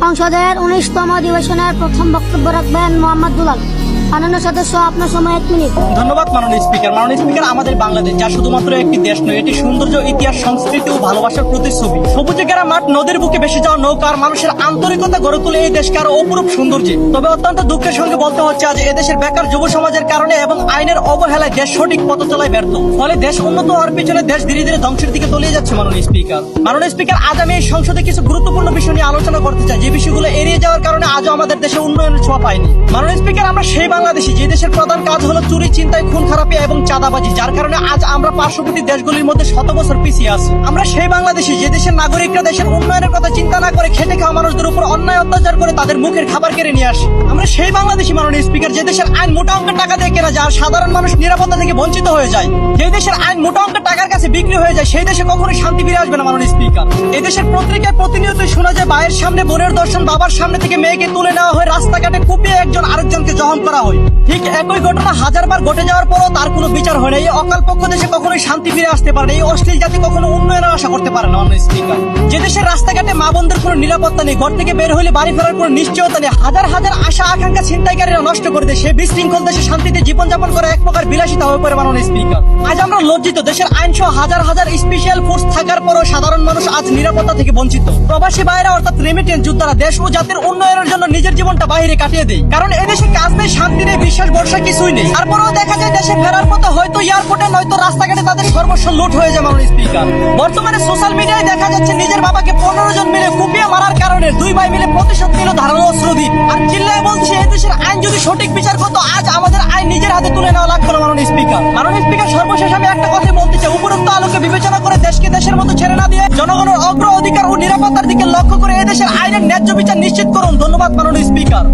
সংসদের 19তম অধিবেশনের প্রথম বক্তব্য রাখবেন মোহাম্মদ দুলাল। মাননীয় সদস্য, আপনার সময় 1 মিনিট। ধন্যবাদ মাননীয় স্পিকার। মাননীয় স্পিকার, আমাদের বাংলাদেশ যা শুধুমাত্র একটি দেশ নয়, এটি সৌন্দর্য, ইতিহাস, সংস্কৃতি ও ভালোবাসার প্রতিচ্ছবি। সবুজে ঘেরা মাঠ, নদীর বুকে ভেসে যাওয়া নৌকা আর মানুষের আন্তরিকতা গড়ে তোলে এই দেশকে আরো অপরূপ সৌন্দর্যে। তবে অত্যন্ত দুঃখের সঙ্গে বলতে হচ্ছে, আজ এদেশের বেকার যুব সমাজের কারণে এবং আইনের অবহেলায় দেশ সঠিক পথ চলায় ব্যর্থ। ফলে দেশ উন্নত হওয়ার পিছনে দেশ ধীরে ধীরে ধ্বংসের দিকে তলিয়ে যাচ্ছে। মাননীয় স্পিকার, আজ আমি এই সংসদে কিছু গুরুত্বপূর্ণ বিষয় নিয়ে আলোচনা করতে চাই, যে বিষয়গুলো এড়িয়ে যাওয়ার কারণে আজও আমাদের দেশে উন্নয়নের ছোঁয়া পায়নি। মাননীয় স্পিকার, আমরা সেই বাংলাদেশি যে দেশের প্রধান কাজ হলো চুরি, ছিনতাই, খুন খারাপি এবং চাঁদাবাজি, যার কারণে আজ আমরা পার্শ্ববর্তী দেশগুলির মধ্যে শত বছর পিছিয়ে আছি। আমরা সেই বাংলাদেশি যে দেশের নাগরিকরা দেশের উন্নয়নের কথা চিন্তা না করে খেটে খাওয়া মানুষদের উপর অন্যায় অত্যাচার করে তাদের মুখের খাবার কেড়ে নিয়ে আসে। আমরা সেই বাংলাদেশি মাননীয় স্পিকার, যে দেশের আইন মোটা অঙ্কের টাকা দিয়ে কেনা যায় আর সাধারণ মানুষ নিরাপত্তা থেকে বঞ্চিত হয়ে যায়। যে দেশের আইন মোটা অঙ্কের টাকার কাছে বিক্রি হয়ে যায়, সেই দেশে কখনোই শান্তি ফিরে আসবে না। মাননীয় স্পিকার, এই দেশের পত্রিকায় প্রতিনিয়তই শোনা যায় ভাইয়ের সামনে বোনের দর্শন, বাবার সামনে থেকে মেয়েকে তুলে নেওয়া হয়, রাস্তাঘাটে কুপিয়ে একজন আরেকজনকে জখম করা হয়। ঠিক একই ঘটনা হাজারবার ঘটে যাওয়ার পরও তার কোনো বিচার হয় না। এই অকালপক্ষ দেশে কখনোই শান্তি ফিরে আসতে পারে না। এই অশ্লীল জাতি কখনো উন্নয়নের আশা করতে পারে না। মাননীয় স্পিকার, যে দেশের রাস্তাঘাটে মা বোনদের কোনো নিরাপত্তা নেই, ঘর থেকে বের হলে বাড়ি ফেরার কোনো নিশ্চয়তা নেই, হাজার হাজার আশা আকাঙ্ক্ষা ছিনতাইকারীরা নষ্ট করে দেয়, সে বিশৃঙ্খল দেশে শান্তিতে জীবনযাপন করা এক প্রকার বিলাসিতা হয়ে পড়ে। মাননীয় স্পিকার, আজ আমরা লজ্জিত, দেশের আইন সহ হাজার হাজার স্পেশাল ফোর্স থাকার পরও সাধারণ মানুষ আজ নিরাপত্তা থেকে বঞ্চিত। প্রবাসী ভাইরা অর্থাৎ রেমিটেন্স যোদ্ধারা দেশ ও জাতির উন্নয়নের জন্য নিজের জীবনটা বাইরে কাটিয়ে দেয়, কারণ এদেশে কাজ নেই, শান্তি নেই, বিশ্বাস ভরসা কিছুই নেই। তারপরেও দেখা যায় দেশে ফেরার পথে হয়তো এয়ারপোর্টে নয়তো রাস্তাঘাটে তাদের সর্বস্ব লুট হয়ে যায়। মাননীয় স্পিকার, বর্তমানে সোশ্যাল মিডিয়ায় দেখা যাচ্ছে নিজের বাবাকে 15 জন মিলে কুপিয়ে মারার কারণে 2 ভাই মিলে প্রতিশোধ নিল ধারালো অস্ত্র দিয়ে। আর চিল্লায় বলছে এই দেশের আইন যদি সঠিক বিচার করতো, আজ আমাদের আইন নিজের হাতে তুলে নেওয়া লাগতো না। মাননীয় স্পিকার, সর্বশেষ আমি একটা কথা বলতে চাই, উপরোক্ত আলোকে বিবেচনা করে দেশকে দেশের মতো ছেড়ে না দিয়ে জনগণের অগ্র অধিকার ও নিরাপত্তার দিকে লক্ষ্য করে এদেশের আইনের ন্যায্য বিচার নিশ্চিত করুন। ধন্যবাদ মাননীয় স্পিকার।